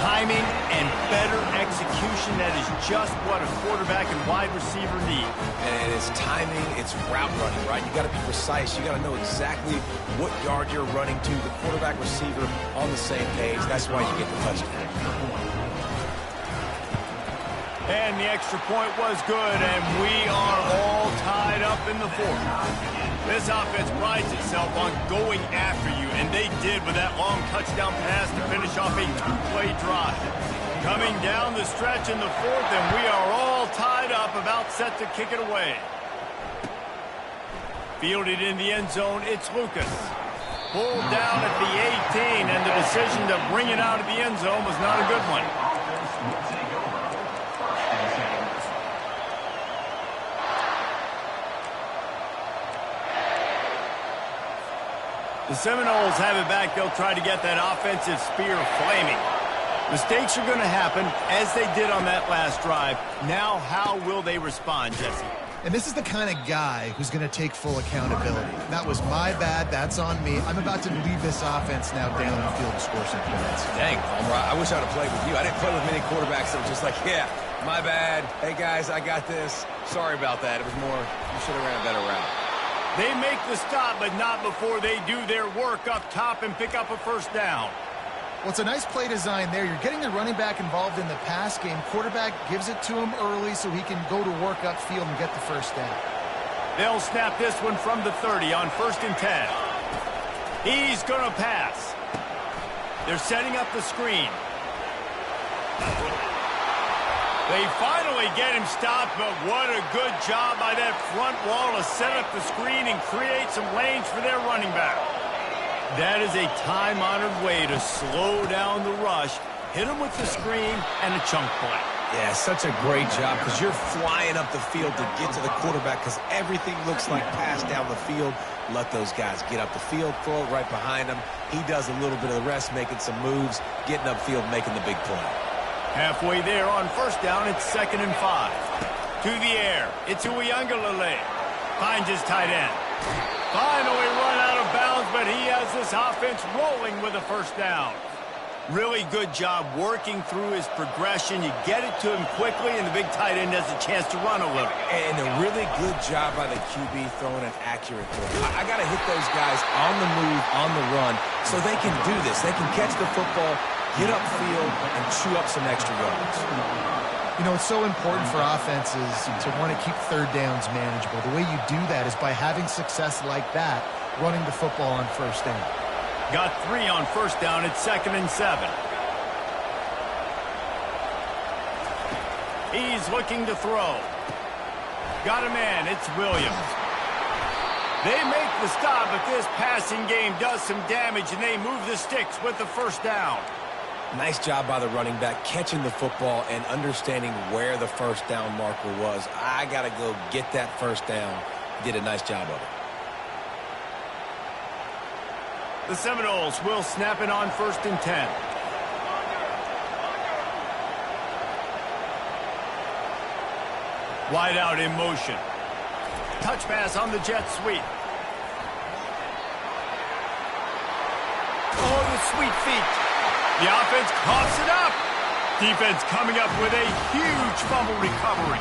A: Timing and better execution, that is just what a quarterback and wide receiver need.
B: And it's timing, it's route running, right? You got to be precise. You got to know exactly what yard you're running to. The quarterback receiver on the same page. That's why you get the touchdown.
A: And the extra point was good, and we are all tied up in the fourth. This offense prides itself on going after you, and they did with that long touchdown pass to finish off a two-play drive. Coming down the stretch in the fourth, and we are all tied up, about set to kick it away. Fielded in the end zone, it's Lucas. Pulled down at the 18, and the decision to bring it out of the end zone was not a good one. The Seminoles have it back. They'll try to get that offensive spear flaming. Mistakes are going to happen, as they did on that last drive. Now, how will they respond, Jesse?
C: And this is the kind of guy who's going to take full accountability. That was my bad. That's on me. I'm about to lead this offense now down the field to score some points.
B: Dang, Palmer, I wish I would have played with you. I didn't play with many quarterbacks that were just like, yeah, my bad. Hey, guys, I got this. Sorry about that. It was more, you should have ran a better route.
A: They make the stop, but not before they do their work up top and pick up a first down.
C: Well, it's a nice play design there. You're getting the running back involved in the pass game. Quarterback gives it to him early so he can go to work upfield and get the first down.
A: They'll snap this one from the 30 on 1st and 10. He's going to pass. They're setting up the screen. They finally get him stopped, but what a good job by that front wall to set up the screen and create some lanes for their running back. That is a time-honored way to slow down the rush, hit him with the screen, and a chunk play.
B: Yeah, such a great job because you're flying up the field to get to the quarterback because everything looks like pass down the field. Let those guys get up the field, throw it right behind him. He does a little bit of the rest, making some moves, getting upfield, making the big play.
A: Halfway there on first down, it's 2nd and 5. To the air, it's Uiagalelei. Finds his tight end. Finally run out of bounds, but he has this offense rolling with a first down. Really good job working through his progression. You get it to him quickly, and the big tight end has a chance to run a little.
B: And a really good job by the QB throwing an accurate throw. I got to hit those guys on the move, on the run, so they can do this. They can catch the football, get upfield, and chew up some extra yards.
C: You know, it's so important for offenses to want to keep third downs manageable. The way you do that is by having success like that, running the football on first down.
A: Got 3 on first down. It's 2nd and 7. He's looking to throw. Got a man. It's Williams. They make the stop, but this passing game does some damage, and they move the sticks with the first down.
B: Nice job by the running back, catching the football and understanding where the first down marker was. I got to go get that first down. Did a nice job of it.
A: The Seminoles will snap it on 1st and 10. Wide out in motion. Touch pass on the jet sweep. Oh, the sweet feet. The offense coughs it up. Defense coming up with a huge fumble recovery.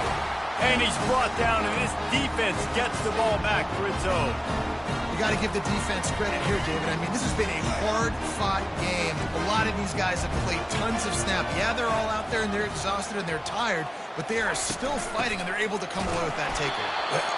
A: And he's brought down, and this defense gets the ball back for its own.
C: You got to give the defense credit here, David. I mean, this has been a hard-fought game. A lot of these guys have played tons of snaps. Yeah, they're all out there and they're exhausted and they're tired, but they are still fighting, and they're able to come away with that takeaway.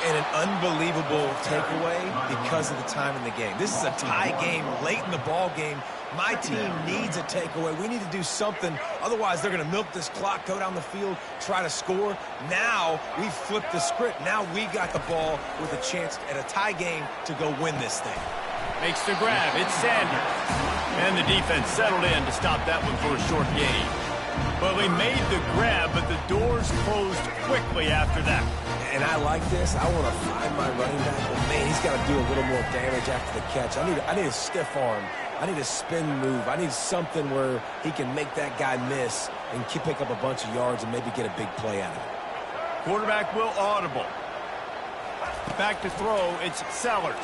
B: And an unbelievable takeaway because of the time in the game. This is a tie game late in the ball game. My team needs a takeaway. We need to do something. Otherwise, they're going to milk this clock, go down the field, try to score. Now we flipped the script. Now we got the ball with a chance at a tie game to go win this thing.
A: Makes the grab. It's Sanders. And the defense settled in to stop that one for a short gain. Well, he made the grab, but the doors closed quickly after that.
B: And I like this. I want to find my running back, but man, he's got to do a little more damage after the catch. I need a stiff arm. I need a spin move. I need something where he can make that guy miss and pick up a bunch of yards and maybe get a big play out of it.
A: Quarterback will audible. Back to throw. It's Sellers.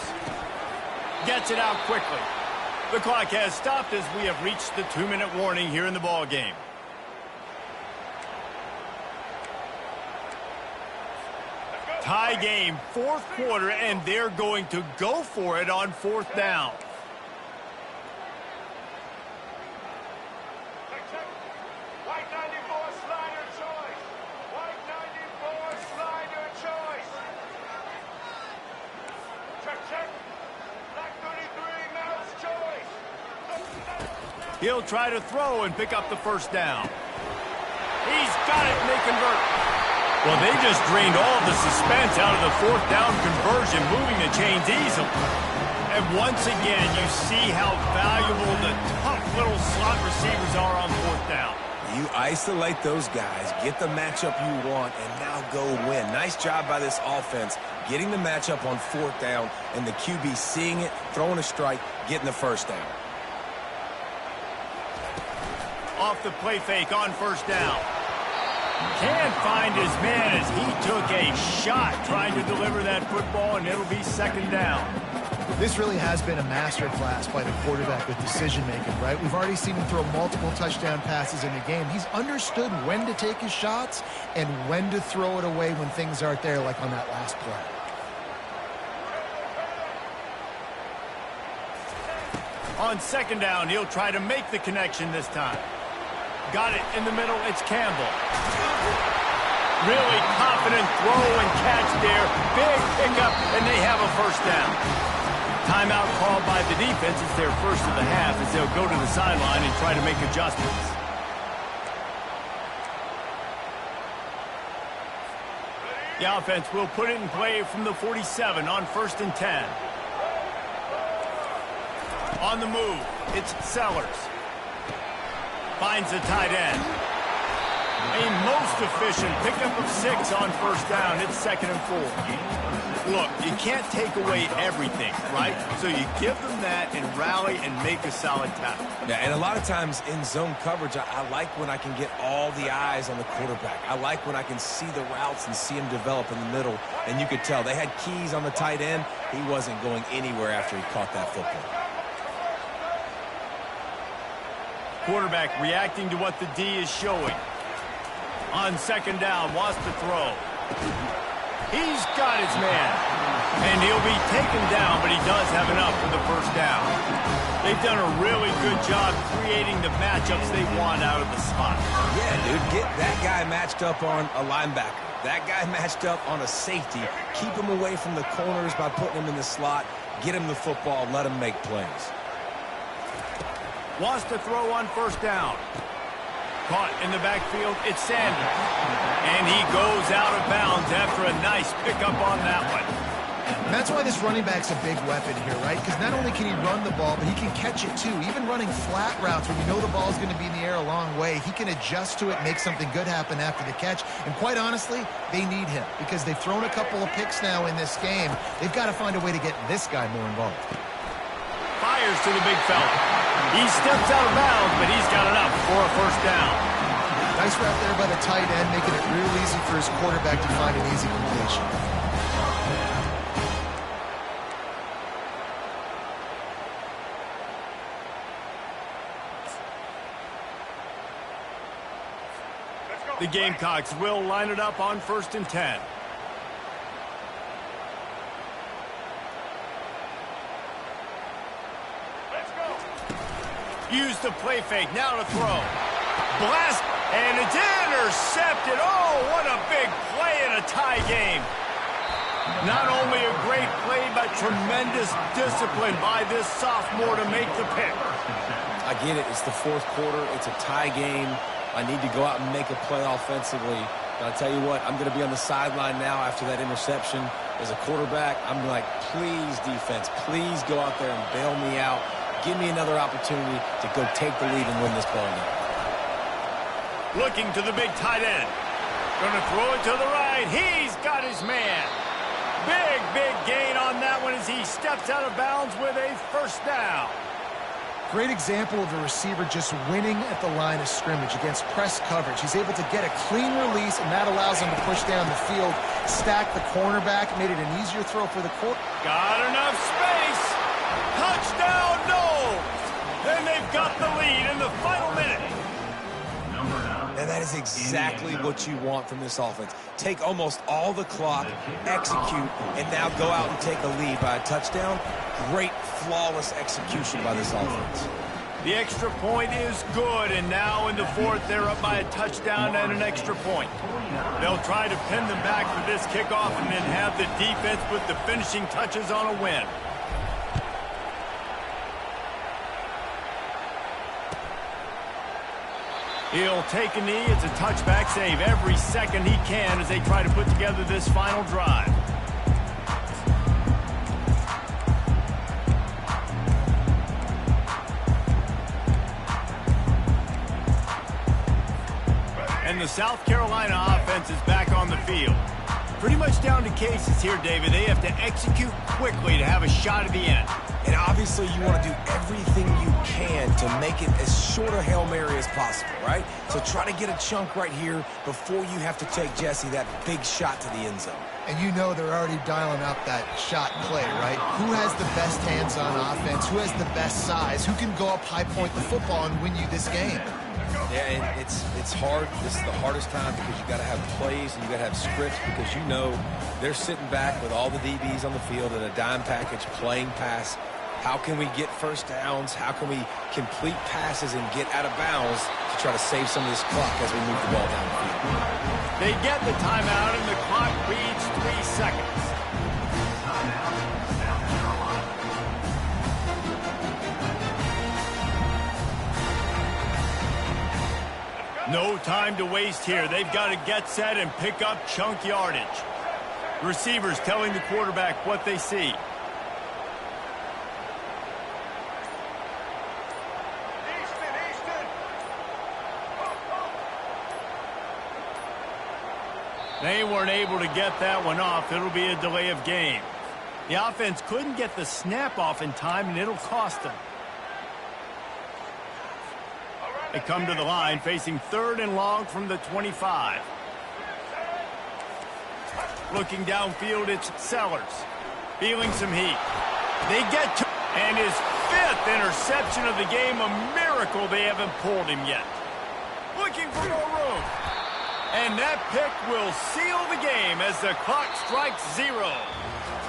A: Gets it out quickly. The clock has stopped as we have reached the 2-minute warning here in the ball game. Tie game, fourth quarter, and they're going to go for it on fourth down.
E: White 94 slider choice. White 94 slider choice. Check. Black 33 mouse choice.
A: He'll try to throw and pick up the first down. He's got it, and they convert. Well, they just drained all the suspense out of the fourth down conversion, moving the chains easily. And once again, you see how valuable the tough little slot receivers are on fourth down.
B: You isolate those guys, get the matchup you want, and now go win. Nice job by this offense, getting the matchup on fourth down, and the QB seeing it, throwing a strike, getting the first down.
A: Off the play fake on first down. Can't find his man as he took a shot trying to deliver that football, and it'll be second down.
C: This really has been a masterclass by the quarterback with decision-making, right? We've already seen him throw multiple touchdown passes in the game. He's understood when to take his shots and when to throw it away when things aren't there, like on that last play.
A: On second down, he'll try to make the connection this time. Got it in the middle. It's Campbell. Really confident throw and catch there. Big pickup, and they have a first down. Timeout called by the defense. It's their first of the half as they'll go to the sideline and try to make adjustments. The offense will put it in play from the 47 on 1st and 10. On the move, it's Sellers. Finds the tight end. A most efficient pickup of 6 on first down. It's 2nd and 4. Look, you can't take away everything, right? So you give them that and rally and make a solid tackle.
B: Yeah, and a lot of times in zone coverage, I like when I can get all the eyes on the quarterback. I like when I can see the routes and see him develop in the middle. And you could tell they had keys on the tight end. He wasn't going anywhere after he caught that football.
A: Quarterback reacting to what the D is showing. On second down, wants to throw. He's got his man. And he'll be taken down, but he does have enough for the first down. They've done a really good job creating the matchups they want out of the slot.
B: Yeah, dude, get that guy matched up on a linebacker. That guy matched up on a safety. Keep him away from the corners by putting him in the slot. Get him the football. Let him make plays.
A: Wants to throw on first down. Caught in the backfield, it's Sanders. And he goes out of bounds after a nice pickup on that one.
C: And that's why this running back's a big weapon here, right? Because not only can he run the ball, but he can catch it too. Even running flat routes when you know the ball's going to be in the air a long way, he can adjust to it, make something good happen after the catch. And quite honestly, they need him because they've thrown a couple of picks now in this game. They've got to find a way to get this guy more involved.
A: Fires to the big fella. He steps out of bounds, but he's got enough for a first down.
C: Nice route there by the tight end, making it real easy for his quarterback to find an easy completion.
A: The Gamecocks will line it up on 1st and 10. Use the play fake, now to throw. Blast, and it's intercepted. Oh, what a big play in a tie game. Not only a great play, but tremendous discipline by this sophomore to make the pick.
B: I get it. It's the fourth quarter. It's a tie game. I need to go out and make a play offensively. But I'll tell you what, I'm going to be on the sideline now after that interception. As a quarterback, I'm like, please, defense, please go out there and bail me out. Give me another opportunity to go take the lead and win this ball game.
A: Looking to the big tight end. Going to throw it to the right. He's got his man. Big gain on that one as he steps out of bounds with a first down.
C: Great example of a receiver just winning at the line of scrimmage against press coverage. He's able to get a clean release, and that allows him to push down the field, stack the cornerback, made it an easier throw for the quarterback.
A: Got enough space. Touchdown, no. Then they've got the lead in the final minute.
B: And that is exactly what you want from this offense. Take almost all the clock, execute, and now go out and take a lead by a touchdown. Great, flawless execution by this offense.
A: The extra point is good, and now in the fourth, they're up by a touchdown and an extra point. They'll try to pin them back for this kickoff and then have the defense put the finishing touches on a win. He'll take a knee. It's a touchback save every second he can as they try to put together this final drive. And the South Carolina offense is back on the field. Pretty much down to cases here, David. They have to execute quickly to have a shot at the end.
B: And obviously you want to do everything you can to make it as short a Hail Mary as possible, right? So try to get a chunk right here before you have to take, Jesse, that big shot to the end zone.
C: And you know they're already dialing up that shot play, right? Who has the best hands on offense? Who has the best size? Who can go up high point the football and win you this game?
B: Yeah, and it's hard. This is the hardest time because you got to have plays and you got to have scripts because you know they're sitting back with all the DBs on the field in a dime package playing pass. How can we get first downs? How can we complete passes and get out of bounds to try to save some of this clock as we move the ball down the field?
A: They get the timeout and the clock reads 3 seconds. No time to waste here. They've got to get set and pick up chunk yardage. Receivers telling the quarterback what they see. They weren't able to get that one off. It'll be a delay of game. The offense couldn't get the snap off in time, and it'll cost them. They come to the line facing 3rd and long from the 25. Looking downfield, it's Sellers. Feeling some heat. They get to, and his 5th interception of the game, a miracle they haven't pulled him yet. Looking for more room. And that pick will seal the game as the clock strikes 0.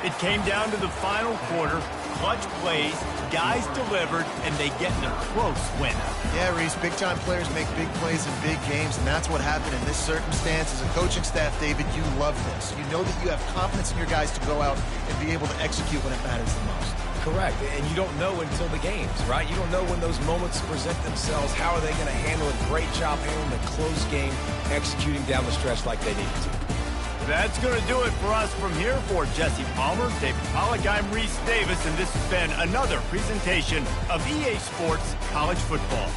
A: It came down to the final quarter. Clutch plays, guys delivered, and they get in a close win.
C: Yeah, Reese, big-time players make big plays in big games, and that's what happened in this circumstance. As a coaching staff, David, you love this. You know that you have confidence in your guys to go out and be able to execute when it matters the most.
B: Correct, and you don't know until the games, right? You don't know when those moments present themselves. How are they going to handle it? Great job handling a close game, executing down the stretch like they needed to.
A: That's going to do it for us from here. For Jesse Palmer, David Pollack, I'm Reese Davis, and this has been another presentation of EA Sports College Football.